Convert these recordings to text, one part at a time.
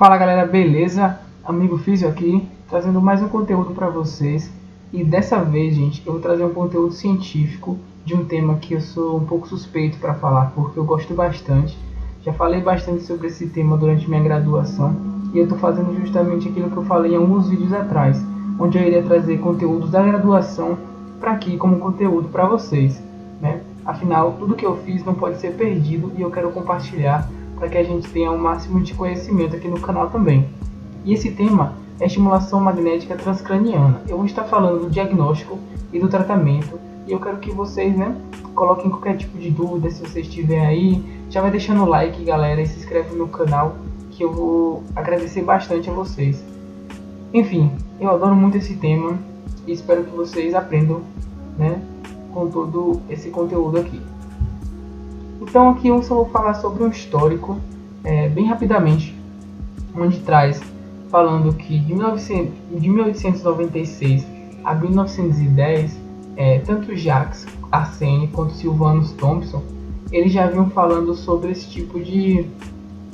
Fala galera, beleza? Amigo Físio aqui, trazendo mais um conteúdo para vocês. E dessa vez, gente, eu vou trazer um conteúdo científico de um tema que eu sou um pouco suspeito para falar, porque eu gosto bastante. Já falei bastante sobre esse tema durante minha graduação e eu estou fazendo justamente aquilo que eu falei em alguns vídeos atrás, onde eu iria trazer conteúdos da graduação para aqui como conteúdo para vocês, né? Afinal, tudo que eu fiz não pode ser perdido e eu quero compartilhar para que a gente tenha o máximo de conhecimento aqui no canal também. E esse tema é estimulação magnética transcraniana. Eu vou estar falando do diagnóstico e do tratamento e eu quero que vocês, coloquem qualquer tipo de dúvida se vocês tiverem aí. Já vai deixando o like, galera, e se inscreve no canal que eu vou agradecer bastante a vocês. Enfim, eu adoro muito esse tema e espero que vocês aprendam, com todo esse conteúdo aqui. Então aqui eu só vou falar sobre um histórico, bem rapidamente, onde traz falando que de 1896 a 1910, tanto Jacques Arsene quanto Sylvanus Thompson, eles já vinham falando sobre esse tipo de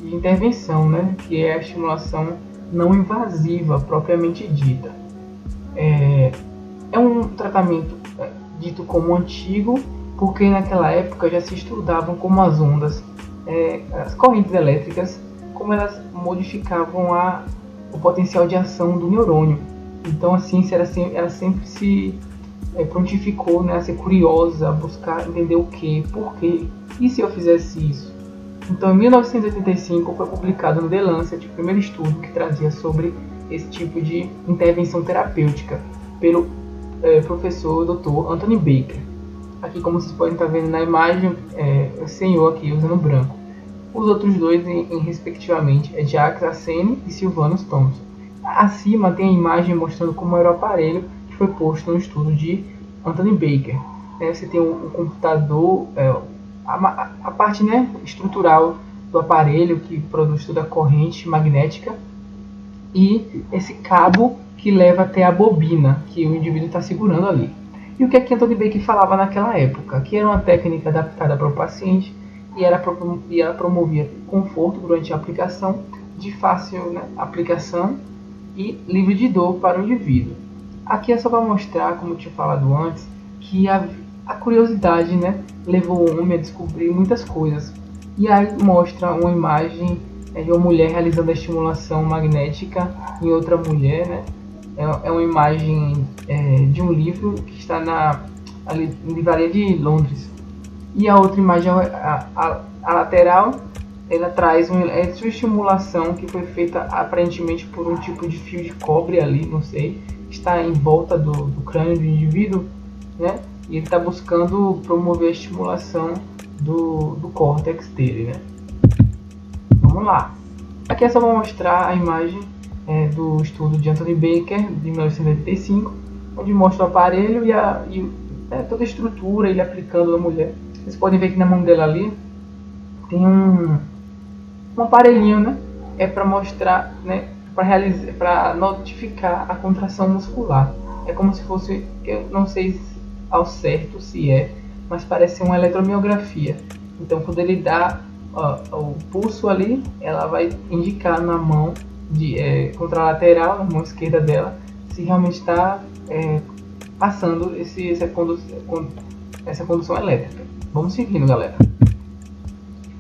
intervenção, que é a estimulação não invasiva propriamente dita. É um tratamento dito como antigo, porque naquela época já se estudavam como as ondas, as correntes elétricas, como elas modificavam o potencial de ação do neurônio. Então a ciência ela sempre se prontificou, a ser curiosa, a buscar entender o que, por quê, e se eu fizesse isso. Então em 1985 foi publicado no The Lancet o primeiro estudo que trazia sobre esse tipo de intervenção terapêutica pelo professor Dr. Anthony Baker. Aqui, como vocês podem estar vendo na imagem, o senhor aqui usando branco. Os outros dois, respectivamente, é Jacques Arsene e Sylvanus Thompson. Acima tem a imagem mostrando como era o aparelho que foi posto no estudo de Anthony Baker. Você tem um computador, a parte estrutural do aparelho que produz toda a corrente magnética e esse cabo que leva até a bobina que o indivíduo está segurando ali. E o que Anthony Baker falava naquela época? Que era uma técnica adaptada para o paciente e ela promovia conforto durante a aplicação, de fácil aplicação e livre de dor para o indivíduo. Aqui é só para mostrar, como eu tinha falado antes, que a curiosidade levou o homem a descobrir muitas coisas. E aí mostra uma imagem de uma mulher realizando a estimulação magnética em outra mulher, É uma imagem de um livro que está na livraria de Londres. E a outra imagem, a lateral, ela traz uma eletroestimulação que foi feita aparentemente por um tipo de fio de cobre ali, não sei, está em volta do crânio do indivíduo, e ele está buscando promover a estimulação do córtex dele, Vamos lá. Aqui é só para mostrar a imagem do estudo de Anthony Baker, de 1985, onde mostra o aparelho e toda a estrutura, ele aplicando na mulher. Vocês podem ver que na mão dela ali tem um aparelhinho, é para mostrar, para notificar a contração muscular. É como se fosse, eu não sei ao certo se mas parece uma eletromiografia. Então quando ele dá o pulso ali, ela vai indicar na mão contralateral, na mão esquerda dela, se realmente está passando essa condução elétrica. Vamos seguindo, galera.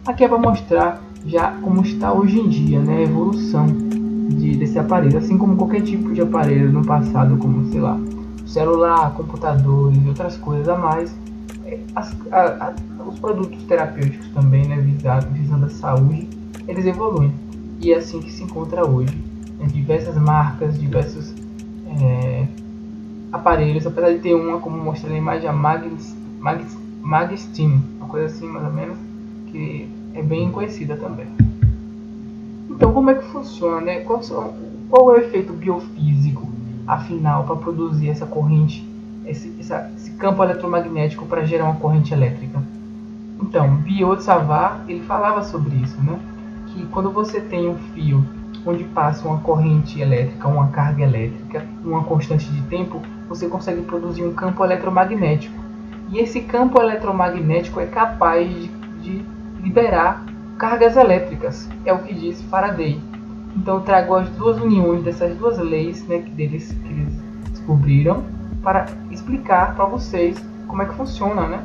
Aqui é para mostrar já como está hoje em dia, a evolução desse aparelho, assim como qualquer tipo de aparelho no passado, como sei lá, celular, computadores e outras coisas a mais. Os produtos terapêuticos também, visando a saúde, eles evoluem. E é assim que se encontra hoje. Diversas marcas, diversos aparelhos, apesar de ter uma, como mostra na imagem, a Magstim, uma coisa assim mais ou menos, que é bem conhecida também. Então como é que funciona? Qual é o efeito biofísico, afinal, para produzir essa corrente, esse campo eletromagnético para gerar uma corrente elétrica? Então, Biot Savart, ele falava sobre isso, que quando você tem um fio onde passa uma corrente elétrica, uma carga elétrica, uma constante de tempo, você consegue produzir um campo eletromagnético. E esse campo eletromagnético é capaz de liberar cargas elétricas, é o que diz Faraday. Então eu trago as duas uniões dessas duas leis, né, que eles descobriram, para explicar para vocês como é que funciona, né?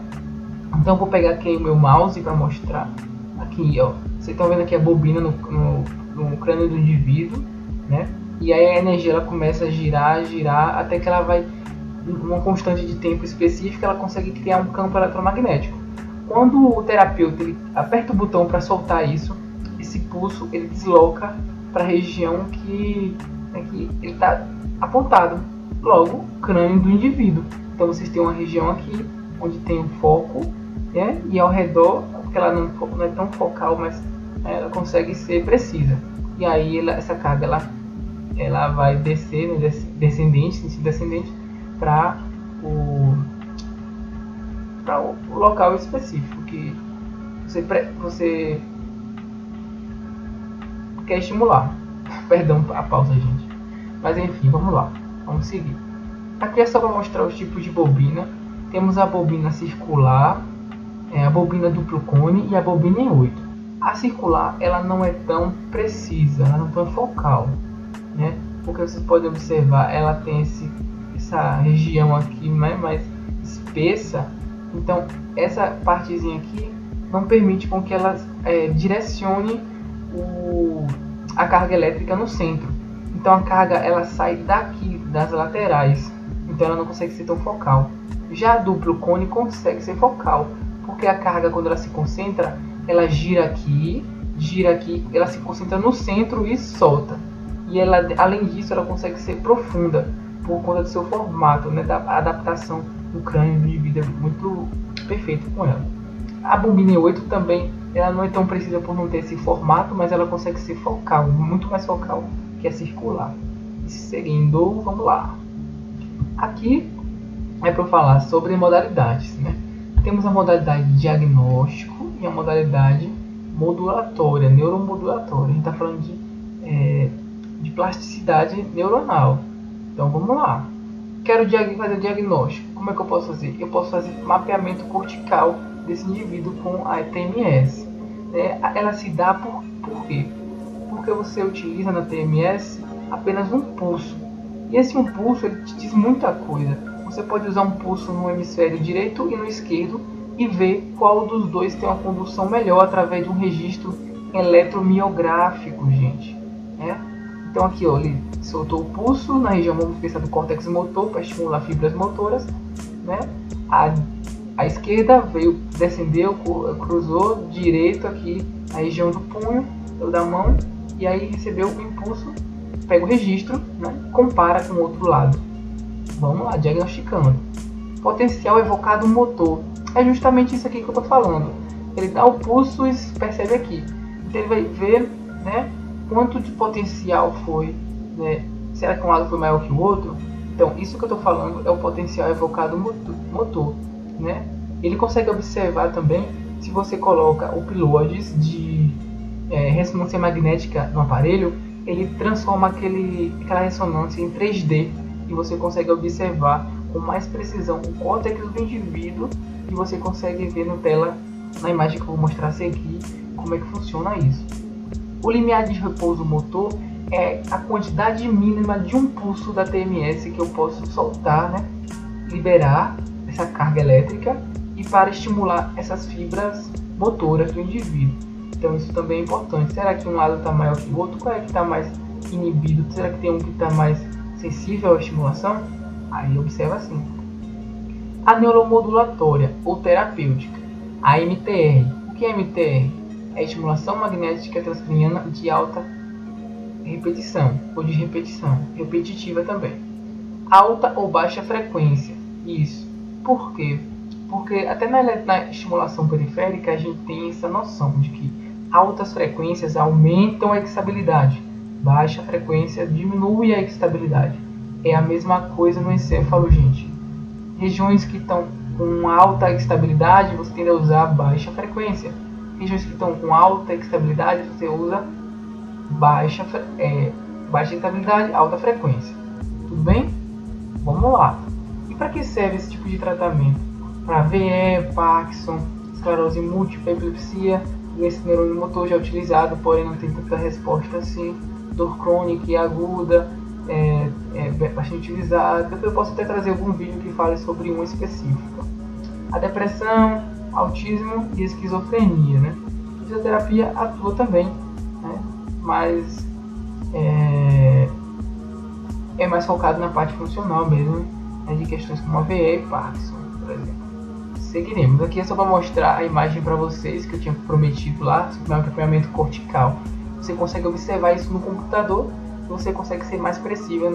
Então eu vou pegar aqui o meu mouse para mostrar. Aqui, ó, vocês estão vendo aqui a bobina no crânio do indivíduo, né? E aí a energia ela começa a girar, até que ela vai, numa constante de tempo específica, ela consegue criar um campo eletromagnético. Quando o terapeuta ele aperta o botão para soltar isso, esse pulso ele desloca para a região que ele está apontado, logo crânio do indivíduo. Então vocês têm uma região aqui onde tem um foco, né? E ao redor, porque ela não é tão focal, mas ela consegue ser precisa. E aí essa carga ela vai descer no sentido descendente, para o local específico que você quer estimular. Perdão a pausa, gente. Mas enfim, vamos lá. Vamos seguir. Aqui é só para mostrar os tipos de bobina. Temos a bobina circular, a bobina duplo cone e a bobina em 8. A circular ela não é tão precisa, ela não é tão focal, né? Porque vocês podem observar, ela tem essa região aqui mais espessa. Então essa partezinha aqui não permite com que ela direcione a carga elétrica no centro. Então a carga ela sai daqui das laterais, então ela não consegue ser tão focal. Já a duplo cone consegue ser focal, porque a carga quando ela se concentra, ela gira aqui, ela se concentra no centro e solta. E ela, além disso, ela consegue ser profunda por conta do seu formato, né, da adaptação do crânio do indivíduo, é muito perfeito com ela. A bobina 8 também, ela não é tão precisa por não ter esse formato, mas ela consegue ser focal, muito mais focal que a circular. Seguindo, vamos lá. Aqui é para falar sobre modalidades, né? Temos a modalidade diagnóstico e a modalidade modulatória, neuromodulatória. A gente está falando de plasticidade neuronal. Então vamos lá. Quero fazer diagnóstico. Como é que eu posso fazer? Eu posso fazer mapeamento cortical desse indivíduo com a TMS. Ela se dá por quê? Porque você utiliza na TMS apenas um pulso. E esse um pulso ele te diz muita coisa. Você pode usar um pulso no hemisfério direito e no esquerdo e ver qual dos dois tem uma condução melhor através de um registro eletromiográfico, gente. Então aqui, ó, ele soltou o pulso na região, vamos pensar, do córtex motor para estimular fibras motoras, né? A esquerda veio, descendeu, cruzou direito aqui na região do punho ou da mão, e aí recebeu o impulso, pega o registro, né? Compara com o outro lado. Vamos lá, diagnosticando. Potencial evocado motor. É justamente isso aqui que eu estou falando. Ele dá o pulso e percebe aqui. Então ele vai ver, né, quanto de potencial foi, né? Será que um lado foi maior que o outro? Então isso que eu estou falando é o potencial evocado motor, né? Ele consegue observar também se você coloca o pilotes de ressonância magnética no aparelho, ele transforma aquela ressonância em 3D e você consegue observar com mais precisão o córtex do indivíduo e você consegue ver na imagem que eu vou mostrar a seguir como é que funciona isso. O limiar de repouso motor é a quantidade mínima de um pulso da TMS que eu posso soltar, né? Liberar essa carga elétrica e para estimular essas fibras motoras do indivíduo. Então isso também é importante. Será que um lado está maior que o outro? Qual é que está mais inibido? Será que tem um que está mais sensível à estimulação? Aí observa assim. A neuromodulatória ou terapêutica, a MTR. O que é MTR? É a estimulação magnética transcraniana de alta repetição ou de repetição, repetitiva também. Alta ou baixa frequência. Isso. Por quê? Porque até na estimulação periférica a gente tem essa noção de que altas frequências aumentam a excitabilidade, baixa frequência diminui a excitabilidade. É a mesma coisa no encéfalo, gente. Regiões que estão com alta excitabilidade você tende a usar baixa frequência. Regiões que estão com alta excitabilidade você usa baixa excitabilidade, alta frequência. Tudo bem? Vamos lá. E para que serve esse tipo de tratamento? Para VE, Parkinson, esclerose múltipla, epilepsia, esse neurônio motor já é utilizado, porém não tem tanta resposta assim. dor crônica e aguda, é bastante utilizada. Depois eu posso até trazer algum vídeo que fale sobre um específico. A depressão, autismo e esquizofrenia, né? A fisioterapia atua também, né? Mas é mais focado na parte funcional mesmo, né? De questões como AVE e Parkinson, por exemplo. Seguiremos. Aqui é só para mostrar a imagem para vocês que eu tinha prometido lá sobre o mapeamento cortical. Você consegue observar isso no computador e você consegue ser mais preciso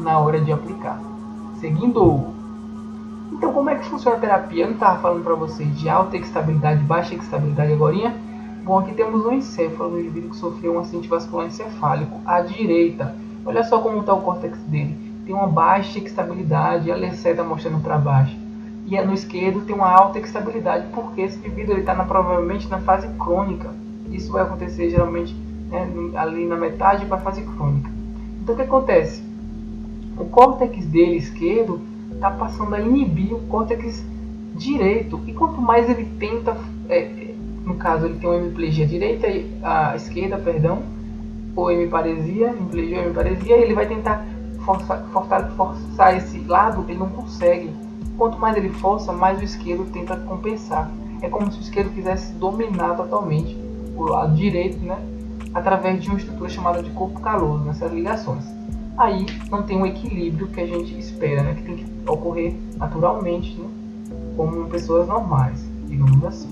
na hora de aplicar. Seguindo. Então, como é que funciona a terapia? Eu não estava falando para vocês de alta estabilidade, baixa estabilidade agora. Bom, aqui temos um encéfalo, um indivíduo que sofreu um acidente vascular encefálico à direita. Olha só como está o córtex dele. Tem uma baixa estabilidade, a seta mostrando para baixo. E no esquerdo tem uma alta estabilidade, porque esse indivíduo está provavelmente na fase crônica. Isso vai acontecer geralmente, né, ali na metade para a fase crônica. Então o que acontece? O córtex dele esquerdo está passando a inibir o córtex direito. E quanto mais ele tenta, no caso ele tem uma hemiplegia direita e a esquerda, perdão, ou hemiparesia, hemiplegia ou hemiparesia, ele vai tentar forçar esse lado, ele não consegue. Quanto mais ele força, mais o esquerdo tenta compensar. É como se o esquerdo quisesse dominar totalmente o lado direito, né, através de uma estrutura chamada de corpo caloso, nessas ligações. Aí não tem um equilíbrio que a gente espera, né, que tem que ocorrer naturalmente, né, como pessoas normais, digamos assim.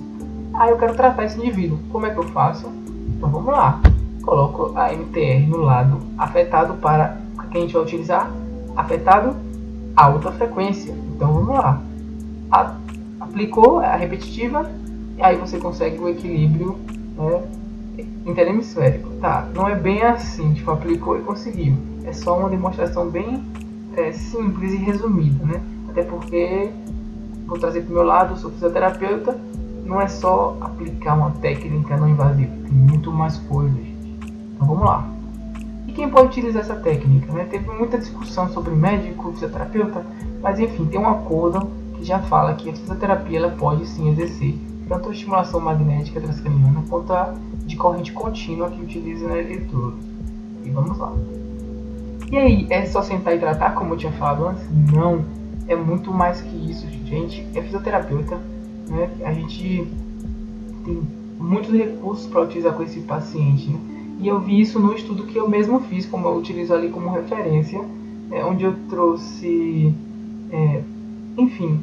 Aí eu quero tratar esse indivíduo. Como é que eu faço? Então vamos lá. Coloco a MTR no lado afetado para que a gente vai utilizar afetado alta frequência. Então vamos lá. Aplicou a repetitiva e aí você consegue o equilíbrio, né, interhemisférico. Tá, não é bem assim, tipo, aplicou e conseguiu. É só uma demonstração bem simples e resumida, né? Até porque, vou trazer para o meu lado, eu sou fisioterapeuta, não é só aplicar uma técnica não invasiva, tem muito mais coisas, gente. Então vamos lá. E quem pode utilizar essa técnica, né? Teve muita discussão sobre médico, fisioterapeuta, mas enfim, tem um acordo que já fala que a fisioterapia ela pode sim exercer tanto a estimulação magnética transcraniana quanto a de corrente contínua que utiliza na eletrodo. E vamos lá. E aí, é só sentar e tratar, como eu tinha falado antes? Não, é muito mais que isso, gente. É fisioterapeuta, né? A gente tem muitos recursos para utilizar com esse paciente, né? E eu vi isso no estudo que eu mesmo fiz, como eu utilizo ali como referência, onde eu trouxe, enfim,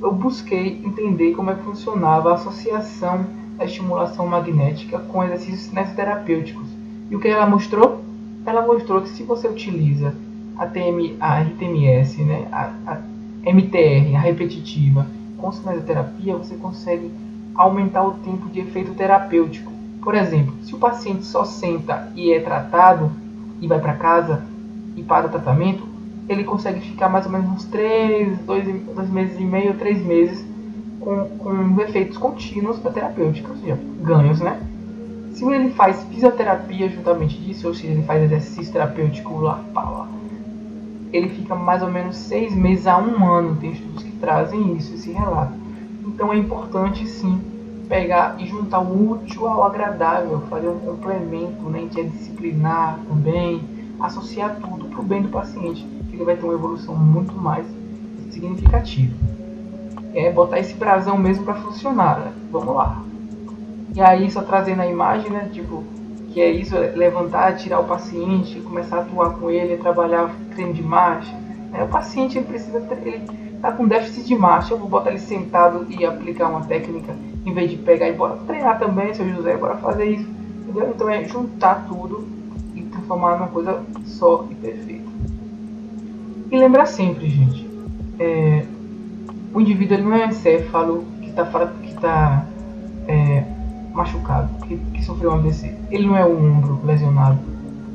eu busquei entender como é que funcionava a associação da estimulação magnética com exercícios cinesioterapêuticos. E o que ela mostrou? Ela mostrou que se você utiliza a RTMS, né, a MTR, a repetitiva, com cinesioterapia, você consegue aumentar o tempo de efeito terapêutico. Por exemplo, se o paciente só senta e é tratado e vai para casa e para o tratamento, ele consegue ficar mais ou menos uns 2 meses e meio, 3 meses com efeitos contínuos da terapêutica, ou seja, ganhos, né? Se ele faz fisioterapia juntamente disso, ou seja, ele faz exercício terapêutico lá, ele fica mais ou menos 6 meses a 1 ano. Tem estudos que trazem isso, esse relato. Então é importante sim pegar e juntar o útil ao agradável, fazer um complemento, né, interdisciplinar também, associar tudo para o bem do paciente, que ele vai ter uma evolução muito mais significativa. É botar esse brasão mesmo para funcionar, né? Vamos lá. E aí só trazendo a imagem, né, tipo, que é isso, levantar, tirar o paciente, começar a atuar com ele, trabalhar treino de marcha. O paciente ele tá com déficit de marcha, eu vou botar ele sentado e aplicar uma técnica, em vez de pegar e bora treinar também, seu José, bora fazer isso, entendeu? Então é juntar tudo e transformar numa coisa só e perfeita. E lembrar sempre, gente, o indivíduo ele não é um encéfalo que está machucado, que sofreu um AVC. Ele não é um ombro lesionado,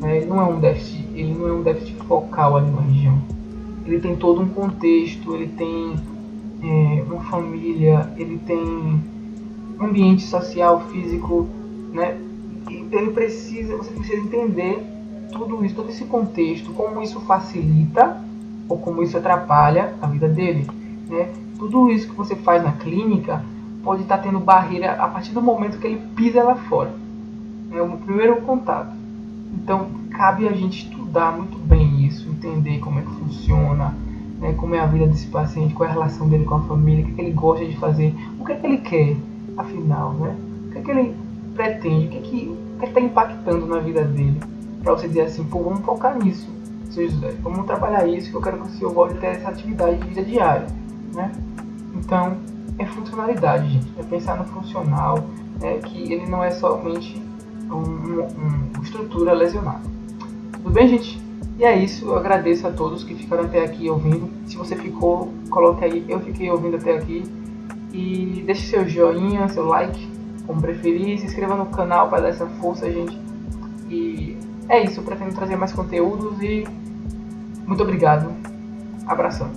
né? Ele não é um déficit focal ali na região. Ele tem todo um contexto, ele tem uma família, ele tem um ambiente social, físico, né? Então você precisa entender tudo isso, todo esse contexto, como isso facilita ou como isso atrapalha a vida dele, né? Tudo isso que você faz na clínica pode estar tendo barreira a partir do momento que ele pisa lá fora. É o primeiro contato. Então, cabe a gente estudar muito bem isso, entender como é que funciona, né, como é a vida desse paciente, qual é a relação dele com a família, o que, é que ele gosta de fazer, o que é que ele quer, afinal, né? O que é que ele pretende, o que está impactando na vida dele, para você dizer assim, pô, vamos focar nisso, seu José, vamos trabalhar isso, que eu quero que o senhor volte a ter essa atividade de vida diária, né? Então, é funcionalidade, gente, é pensar no funcional, né, que ele não é somente uma estrutura lesionada. Tudo bem, gente? E é isso, eu agradeço a todos que ficaram até aqui ouvindo. Se você ficou, coloque aí, eu fiquei ouvindo até aqui. E deixe seu joinha, seu like, como preferir. Se inscreva no canal para dar essa força, gente. E é isso, eu pretendo trazer mais conteúdos e muito obrigado. Abração.